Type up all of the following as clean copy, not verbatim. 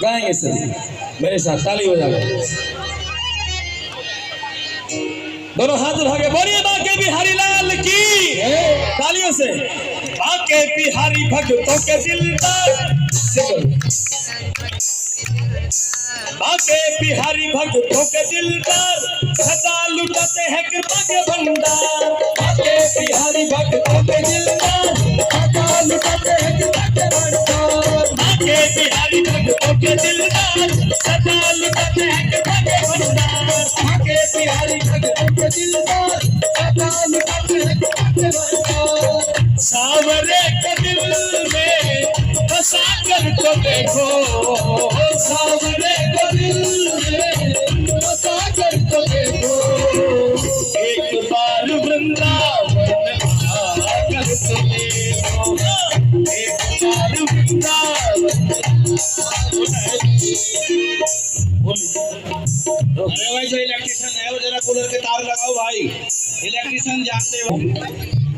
गाएंगे सर मेरे साथ ताली बजाओ। दोनों हाथ उठा के बोलिए बाके बिहारी लाल की तालियों से। बाके बिहारी भक्तों के दिलदार, बाके बिहारी भक्तों के दिलदार, सदा लुटाते हैं कृपा के भंडार। बाके बिहारी भक्तों के दिलदार, सदा लुटाते हैं कृपा के भंडार। बाके बिहारी भक्तों के दिलदार, सदा लुटाते हैं कृपा के भंडार। बाके बिहारी भक्तों के दिलदार, सदा लुटाते हैं कृपा के भंडार। सावरे के दिल में बसा कर तो देखो, सावरे के दिल में बसा कर तो देखो। एक बार वृंदावन आकर तो देखो, एक बार वृंदावन। अरे भाई जो इलेक्ट्रिशियन है वो जरा कूलर के तार लगाओ भाई, इलेक्ट्रिशियन जानते हो।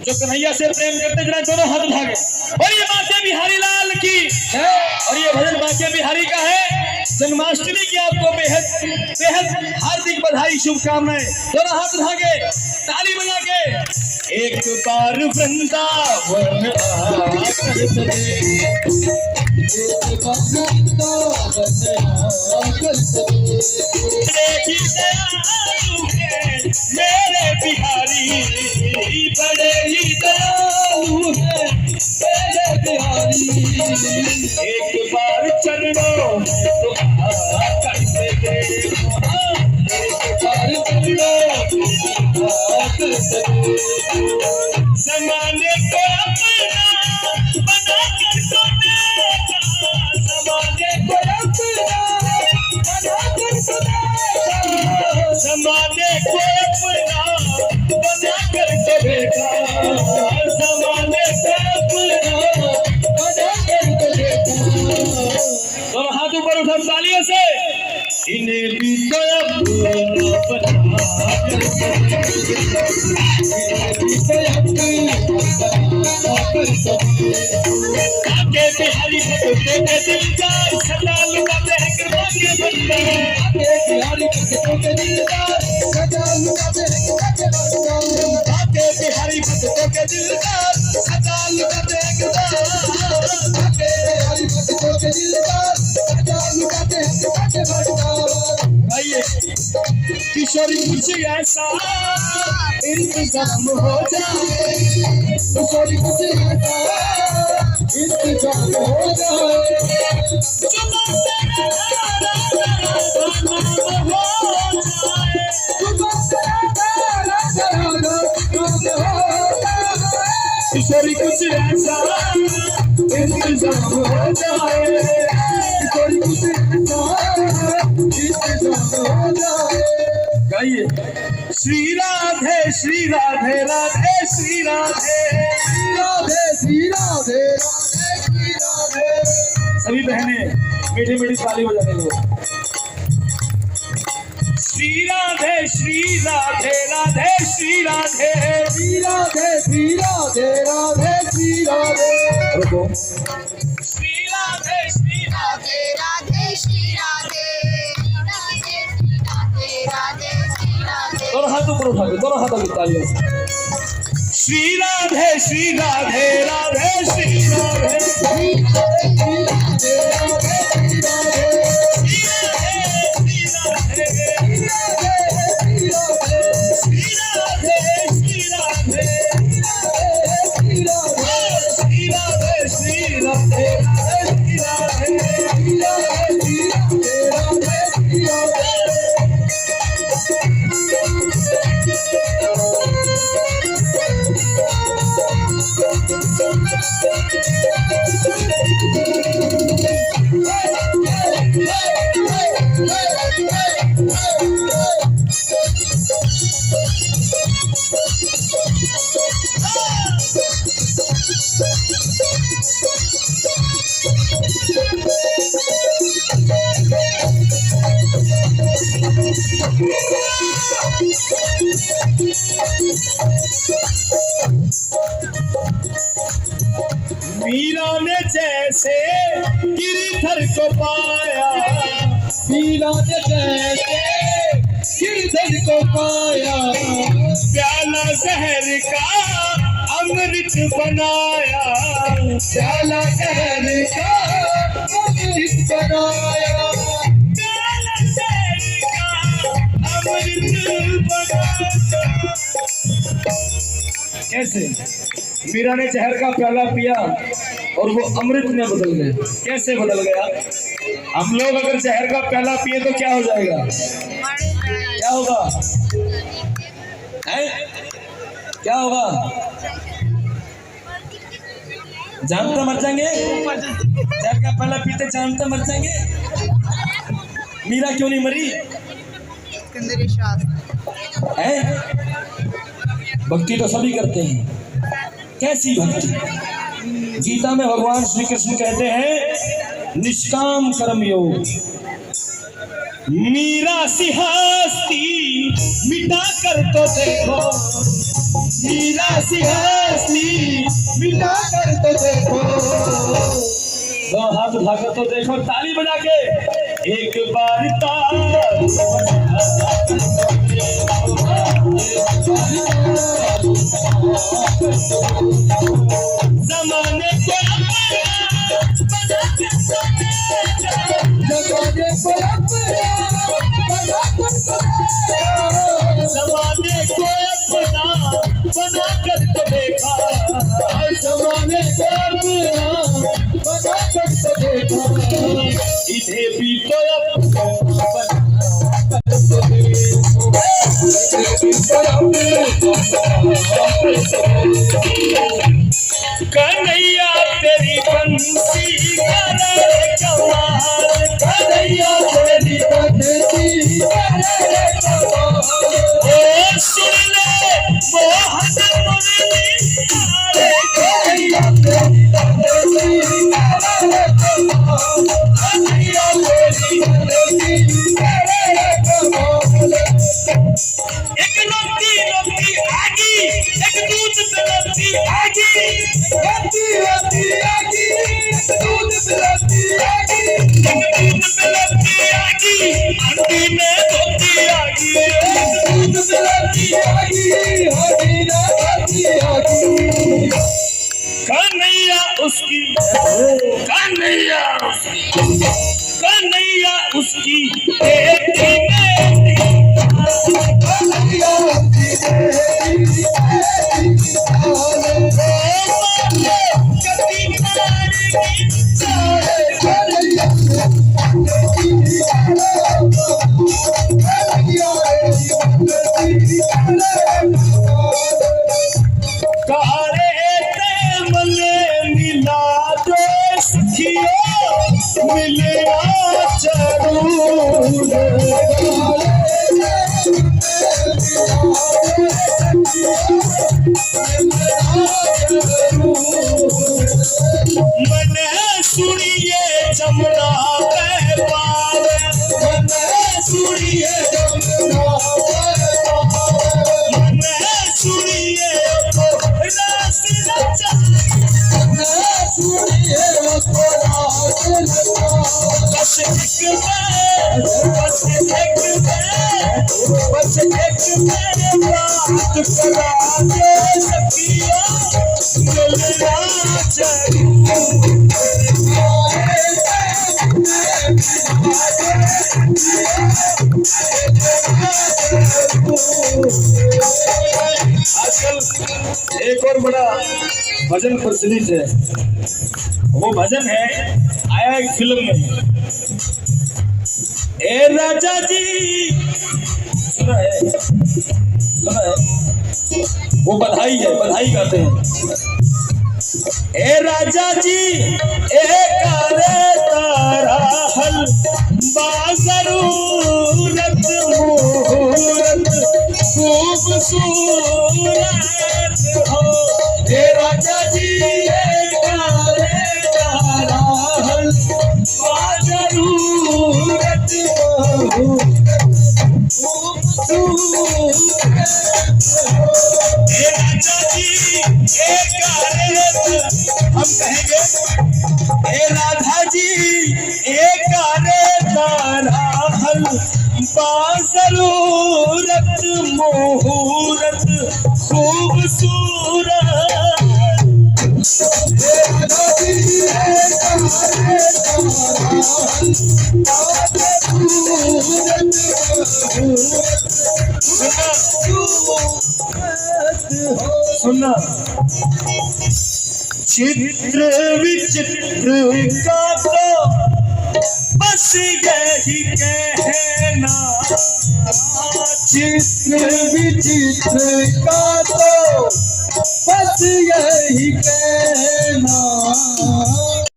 जो कन्हैया से प्रेम करते जरा दोनों हाथ उठा के और ये बाके बिहारी लाल की है। और ये भजन बाके बिहारी का है। जन्माष्टमी की आपको बेहद बेहद हार्दिक बधाई शुभकामनाएं। दोनों हाथ उठा के ताली बजा के। एक बार वृंदावन आकर तो देखो, एक बार वृंदावन आकर तो देखो। मेरे बिहारी बड़े ही दयालु है, मेरे बिहारी। एक बार चरणों में तो आकर के देखो, एक बार चरणों में आकर के देखो। ज़माने को अपना बना कर तो देखा, ज़माने को अपना बना कर तो देखा, ज़माने को अपना बना कर तो देखा, ज़माने को अपना बना कर तो देखा। दोनों हाथ ऊपर उठा तालियों से। इन्हें भी तो अपना बना कर तो देखा, बाके बिहारी भक्तों के दिलदार, सदा लुटाते हैं कृपा के भंडार। बाके बिहारी भक्तों के दिलदार, सदा लुटाते हैं कृपा के भंडार। बाके बिहारी भक्तों के दिलदार, सदा लुटाते हैं कृपा के भंडार। बाके बिहारी भक्तों के दिलदार, सदा लुटाते हैं कृपा के भंडार। आइए किशोरी कुछ ऐसा इंतजाम हो जाए, किशोरी कुछ ऐसा इंतजाम हो जाए, किशोरी कुछ ऐसा इंतजाम हो जाए, किशोरी कुछ ऐसा इंतजाम हो जाए। गाइए श्री राधे श्री राधे राधे श्री राधे, राधे श्री राधे राधे श्री राधे। सभी बहनें मीठी मीठी ताली बजाने लो। श्री राधे राधे श्री राधे, श्री राधे राधे श्री राधे। रुको। श्री राधे राधे राधे श्री राधे, राधे राधे श्री राधे। दोनों हाथ ऊपर उठा के, दोनों हाथों की तालियों से। श्री राधे राधे श्री राधे, श्री राधे राधे श्री राधे। मीरा ने जैसे गिरिधर को पाया, मीरा ने जैसे गिरधर को पाया, प्याला जहर का अमृत बनाया, प्याला जहर का अमृत बनाया, प्याला जहर का अमृत बनाया। कैसे मीरा ने जहर का प्याला पिया और वो अमृत में बदल गए। कैसे बदल गया? हम लोग अगर जहर का प्याला पिए तो क्या हो जाएगा? क्या होगा? है? क्या होगा? जानता मर जाएंगे। जहर का प्याला पीते जानता मर जाएंगे। मीरा क्यों नहीं मरी? है? भक्ति तो सभी करते हैं। कैसी भक्ति? गीता में भगवान श्री कृष्ण कहते हैं निष्काम कर्म योग। मीरा सी हस्ती मिटा कर तो देखो, मीरा सी हस्ती मिटा कर तो देखो, दो हाथ उठाकर तो देखो, ताली बजा के एक बार जमाने को जमाने को अपना बना कर तो देखा, जमाने को अपना बना कर तो देखा, इधे भी तो कन्हैया तेरी बंसी करे कमाल, कन्हैया तेरी बंसी करे कमाल, ओ सुन ले मोहन मुरली तारे, कन्हैया तेरी बंसी करे कमाल, कन्हैया तेरी बंसी करे कमाल। एक लौटी लौटी आगी, एक दूध पिलाती आगी, लौटी लौटी आगी, दूध पिलाती आगी, दूध पिलाती आगी, हंडी में धोती आगी, दूध पिलाती आगी, हंडी में धोती आगी। कन्हैया उसकी, कन्हैया उसकी, कन्हैया उसकी बेटी बेटी, कन्हैया उसकी बेटी मने सुनिए जमुना पार, मने सुनिए जमुना पार, मने सुनिए रास नचा, मने सुनिए रास नचा, बस एक बार, बस एक बार, बस एक बार बात करा के सखिया मिलना चाहिए। आजकल एक और बड़ा भजन प्रचलित है। वो भजन है, आया एक फिल्म में, ए राजा जी, सुना है? सुना है? वो बधाई है, बधाई गाते हैं। ए राजा जी एक तारा हल बाजरूरत मुहूर्त खूबसूरत हो, ए राजा जी एक तारा हल बाजरूरत मुहूर्त खूबसूरत, ए राजा जी एक हम कहेंगे, ए राधा जी एक तारा बाजरूरत मुहूर्त खूबसूरत सुना चित्र विचित्र का तो बस यही कहना चित्र विचित्र का तो बस यही कहना